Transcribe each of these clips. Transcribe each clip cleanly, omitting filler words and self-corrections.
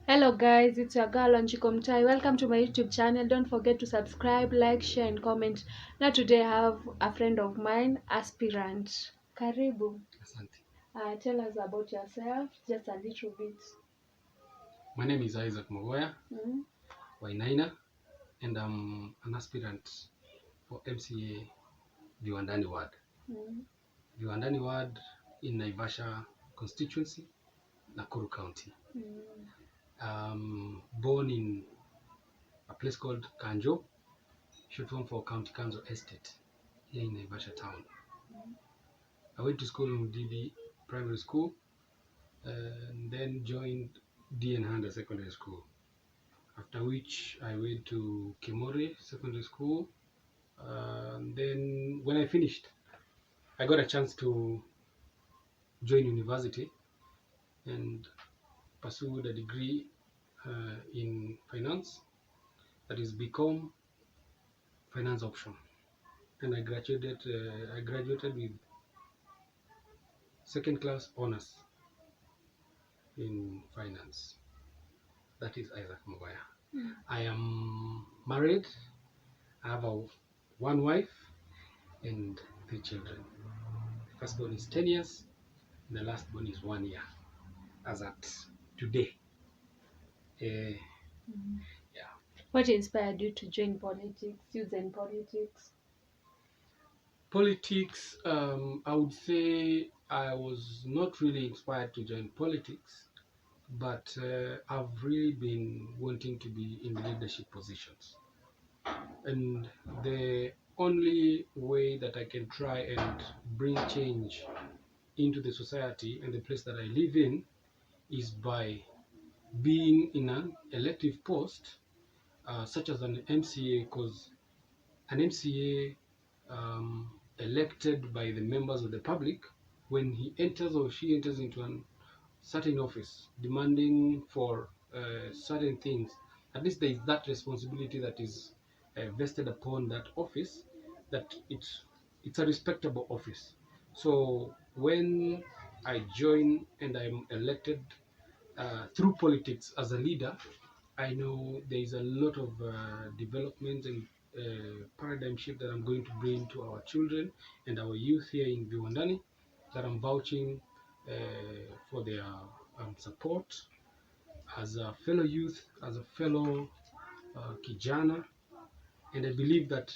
Hello guys, it's your girl Anjiko Mtai. Welcome to my YouTube channel. Don't forget to subscribe, like, share and comment. Now today I have a friend of mine, aspirant. Karibu. Asante. Tell us about yourself, just a little bit. My name is Isaac Mugoya, Mm. Wainaina, and I'm an aspirant for MCA Viwandani Ward. Mm. Viwandani Ward in Naivasha constituency, Nakuru County. Born in a place called Kanjo, short form for County Council Estate, here in Naivasha town. I went to school in DB Primary School, and then joined D. Handa Secondary School. After which I went to Kimori Secondary School. Then when I finished, I got a chance to join university and pursued a degree in finance, that is BCom finance option, and I graduated. I graduated with second class honors in finance. That is Isaac Mugoya. I am married. I have one wife and 3 children. The first born is 10 years. The last born is 1 year. As at today. Yeah. What inspired you to join politics, youth and politics? Politics, I would say I was not really inspired to join politics, but I've really been wanting to be in leadership positions. And the only way that I can try and bring change into the society and the place that I live in is by being in an elective post, such as an MCA, because an MCA elected by the members of the public, when he enters or she enters into a certain office demanding for certain things, at least there is that responsibility that is vested upon that office, that it's a respectable office. So when I join and I'm elected through politics as a leader, I know there is a lot of development and paradigm shift that I'm going to bring to our children and our youth here in Viwandani, that I'm vouching for their support as a fellow youth, as a fellow kijana, and I believe that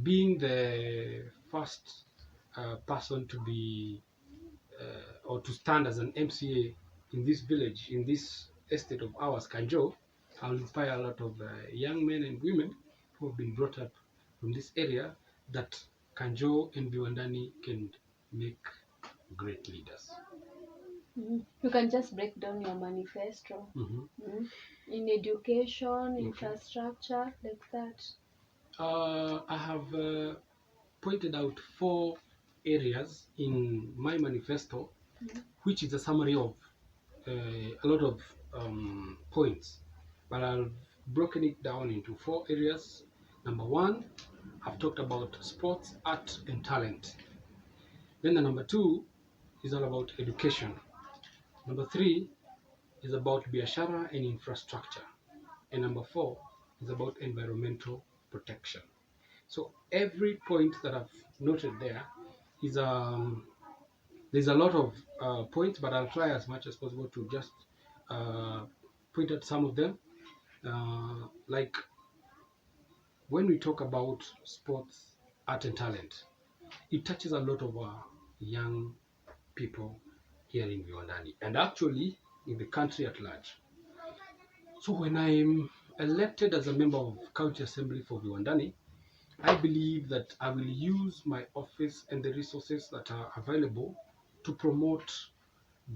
being the first person to be or to stand as an MCA in this village, in this estate of ours, Kanjo, I'll inspire a lot of young men and women who have been brought up from this area, that Kanjo and Viwandani can make great leaders. You can just break down your manifesto. In education, infrastructure, like that. I have pointed out 4 areas in my manifesto, which is a summary of a lot of points, but I've broken it down into 4 areas. Number 1, I've talked about sports, art, and talent. Then the number 2 is all about education. Number 3 is about biashara and infrastructure. And number 4 is about environmental protection. So every point that I've noted there is there's a lot of points, but I'll try as much as possible to just point out some of them. Like when we talk about sports, art, and talent, it touches a lot of young people here in Viwandani and actually in the country at large. So when I'm elected as a member of County Assembly for Viwandani, I believe that I will use my office and the resources that are available to promote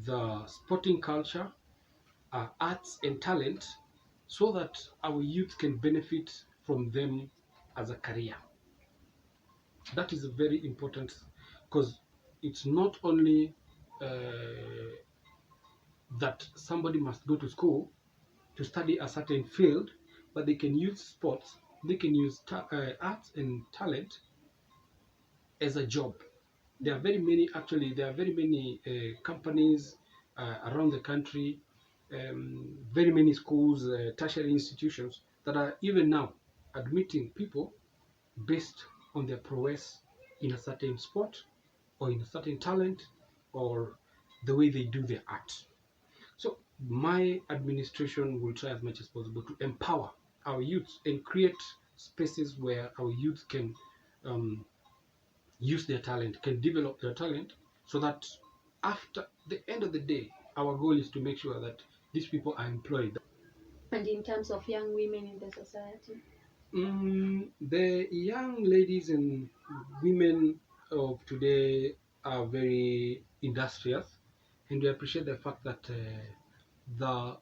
the sporting culture, arts and talent, so that our youth can benefit from them as a career. That is very important, because it's not only that somebody must go to school to study a certain field, but they can use sports, they can use arts and talent as a job. There are very many companies around the country very many schools, tertiary institutions that are even now admitting people based on their prowess in a certain sport or in a certain talent or the way they do their art. So my administration will try as much as possible to empower our youth and create spaces where our youth can um, use their talent, can develop their talent, so that after the end of the day, our goal is to make sure that these people are employed. And in terms of young women in the society? The young ladies and women of today are very industrious, and we appreciate the fact that the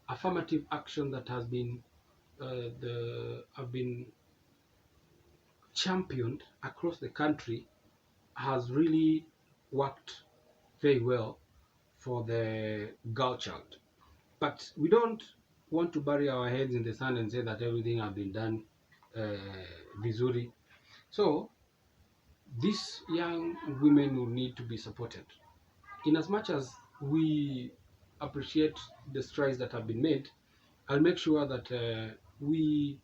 affirmative action that has been have been championed across the country has really worked very well for the girl child. But we don't want to bury our heads in the sand and say that everything has been done vizuri. So these young women will need to be supported. In as much as we appreciate the strides that have been made, I'll make sure that we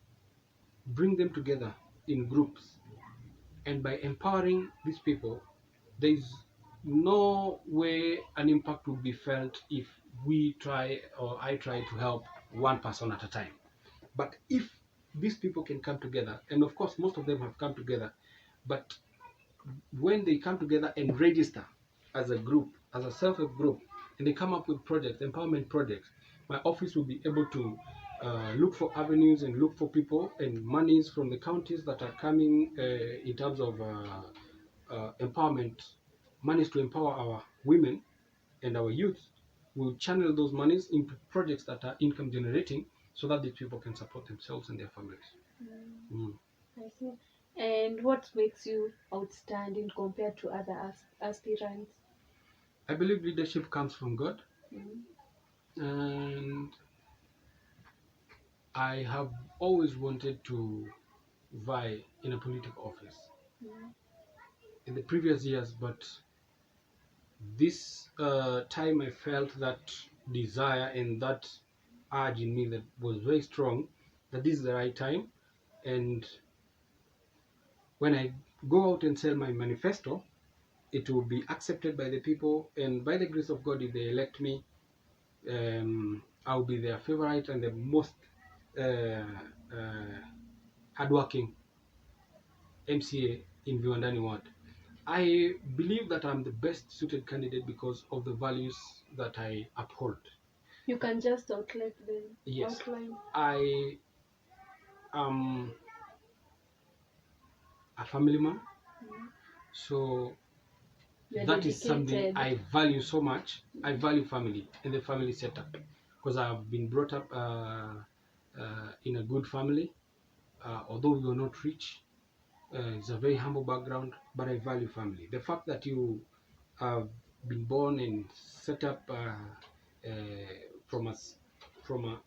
bring them together in groups, and by empowering these people, there is no way an impact will be felt if we try or I try to help one person at a time. But if these people can come together, and of course most of them have come together, but when they come together and register as a group, as a self-help group, and they come up with projects, empowerment projects, my office will be able to look for avenues and look for people and monies from the counties that are coming in terms of empowerment, monies to empower our women and our youth. Will channel those monies into projects that are income generating, so that these people can support themselves and their families. I see. And what makes you outstanding compared to other aspirants? I believe leadership comes from God, and I have always wanted to vie in a political office in the previous years, but this time I felt that desire and that urge in me that was very strong, that this is the right time. And when I go out and sell my manifesto, it will be accepted by the people, and by the grace of God, if they elect me, I'll be their favorite and the most hardworking MCA in Viwandani Ward. I believe that I'm the best suited candidate because of the values that I uphold. You can just outline them. Yes, Outline. I am a family man, so You're that is something dedicated. I value so much. I value family and the family setup because I've been brought up in a good family. Although we were not rich, it's a very humble background, but I value family. The fact that you have been born and set up from a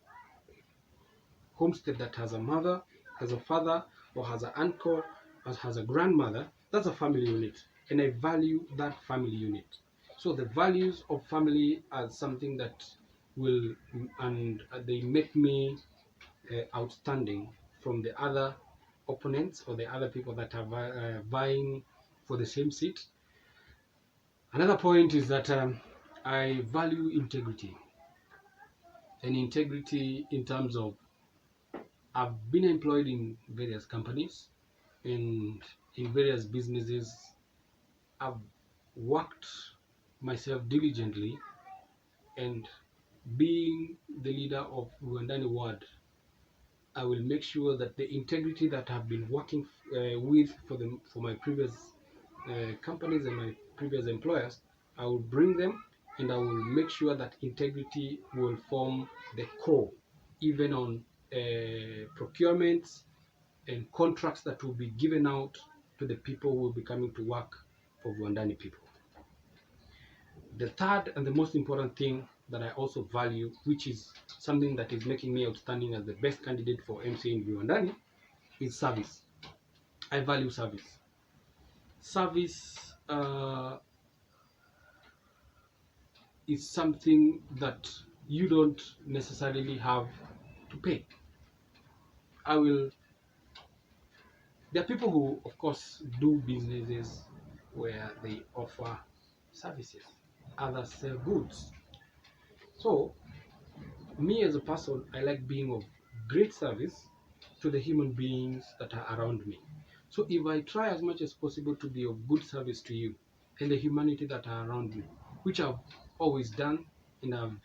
homestead that has a mother, has a father, or has an uncle, or has a grandmother, that's a family unit, and I value that family unit. So the values of family are something that will, and they make me outstanding from the other opponents or the other people that are vying for the same seat. Another point is that I value integrity, and integrity in terms of I've been employed in various companies and in various businesses. I've worked myself diligently, and being the leader of Wandani Ward, I will make sure that the integrity that I've been working with for my previous companies and my previous employers, I will bring them, and I will make sure that integrity will form the core, even on procurements and contracts that will be given out to the people who will be coming to work for Viwandani people. The third and the most important thing that I also value, which is something that is making me outstanding as the best candidate for MC in Viwandani, is service. I value service. Service is something that you don't necessarily have to pay. There are people who, of course, do businesses where they offer services, others sell goods. So, me as a person, I like being of great service to the human beings that are around me. So, if I try as much as possible to be of good service to you and the humanity that are around me, which I've always done and I've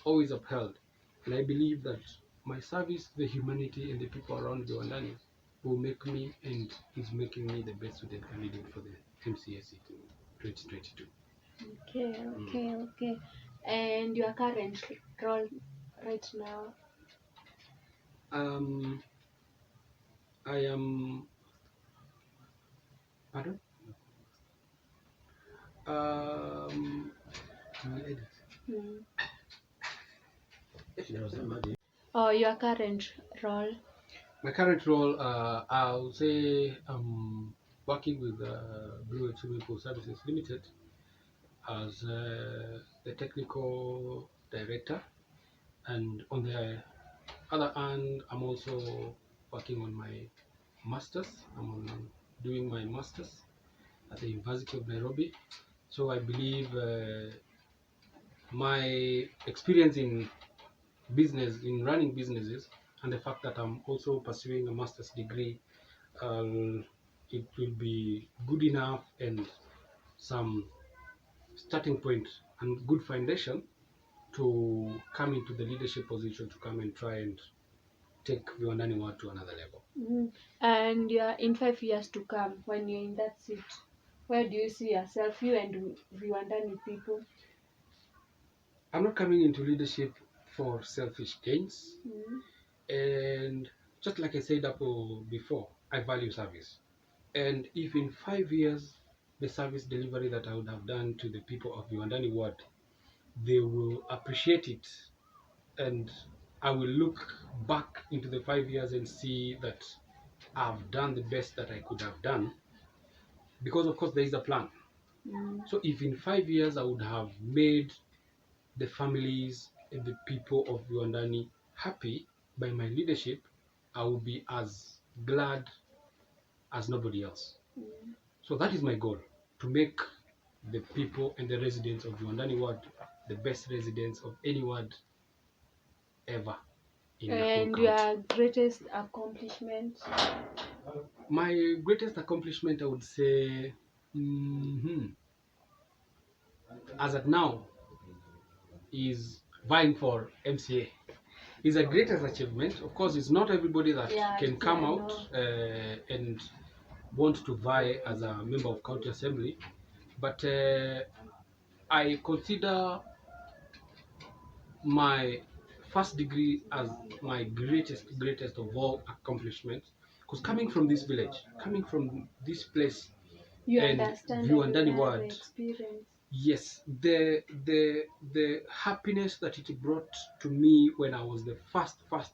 always upheld, and I believe that my service to the humanity and the people around Viwandani will make me and is making me the best student candidate for the MCSE 2022. Okay. And your current role right now? Um, I am, pardon? Um, Hmm. Oh, your current role? my current role, I'll say working with Blue Swimming Pool Services Limited as the technical director, and on the other hand, I'm also working on my masters. Doing my masters at the University of Nairobi. So I believe my experience in business, in running businesses, and the fact that I'm also pursuing a master's degree, it will be good enough and some starting point and good foundation to come into the leadership position, to come and try and take Viwandani Ward to another level. And you're in 5 years to come, when you're in that seat, where do you see yourself, you and Viwandani people? I'm not coming into leadership for selfish gains. And just like I said up before, I value service. And if in 5 years, the service delivery that I would have done to the people of Viwandani Ward, they will appreciate it. And I will look back into the 5 years and see that I've done the best that I could have done. Because of course there is a plan. So if in 5 years I would have made the families and the people of Viwandani happy by my leadership, I will be as glad as nobody else. So that is my goal, to make the people and the residents of Viwandani Ward the best residents of any ward ever in Nakuru And County. your greatest accomplishment? My greatest accomplishment, I would say, as at now, is vying for MCA. It's a greatest achievement. Of course, it's not everybody that can come out and want to vie as a member of county assembly, but I consider my first degree as my greatest of all accomplishments, because coming from this village, coming from this place, you and understand Viwandani the Ward, experience. yes, the happiness that it brought to me when I was the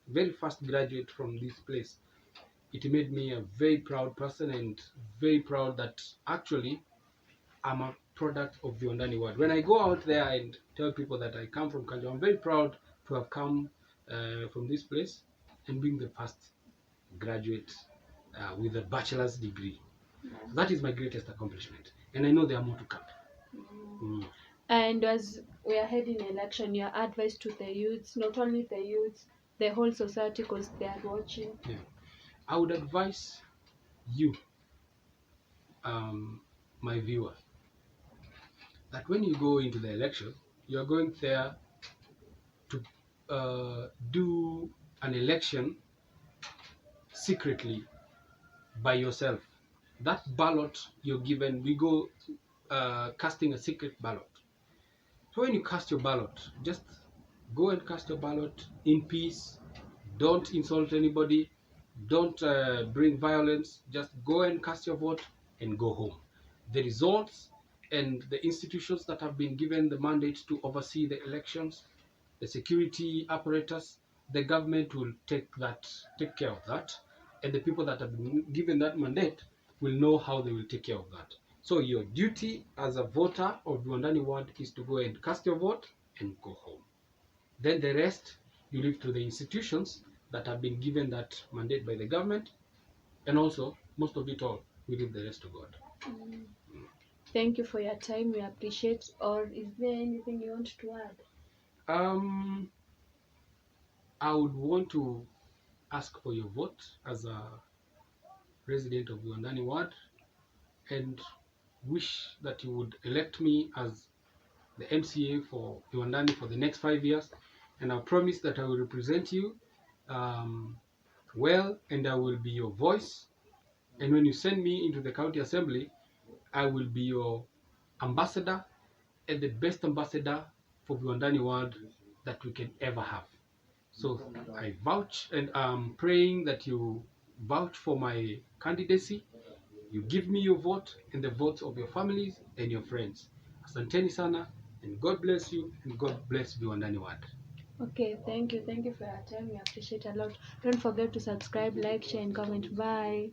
very first graduate from this place, it made me a very proud person, and very proud that actually I'm a product of Viwandani Ward. When I go out there and tell people that I come from Kanjo, I'm very proud to have come from this place and being the first graduate with a bachelor's degree. So that is my greatest accomplishment, and I know there are more to come. And as we are heading election, your advice to the youths, not only the youths, the whole society, because they are watching? Yeah. I would advise you, my viewer, that when you go into the election, you're going there to do an election secretly by yourself. That ballot you're given, we go casting a secret ballot. So when you cast your ballot, just go and cast your ballot in peace. Don't insult anybody. Don't bring violence. Just go and cast your vote and go home. The results and the institutions that have been given the mandate to oversee the elections, the security apparatus, the government will take care of that, and the people that have been given that mandate will know how they will take care of that. So your duty as a voter of Viwandani Ward is to go and cast your vote and go home. Then the rest you leave to the institutions that have been given that mandate by the government, and also most of it all we leave the rest to God. Thank you for your time. We appreciate. Or is there anything you want to add? Um, I would want to ask for your vote as a resident of Yondani Ward, and wish that you would elect me as the MCA for Yondani for the next 5 years, and I promise that I will represent you um, well, and I will be your voice. And when you send me into the county assembly, I will be your ambassador, and the best ambassador for Yondani Ward that we can ever have. So I vouch, and I'm praying that you vouch for my candidacy. You give me your vote and the votes of your families and your friends. Asanteni sana, and God bless you, and God bless Viwandani Ward. Okay, thank you. Thank you for your time. We appreciate a lot. Don't forget to subscribe, like, share, and comment. Bye.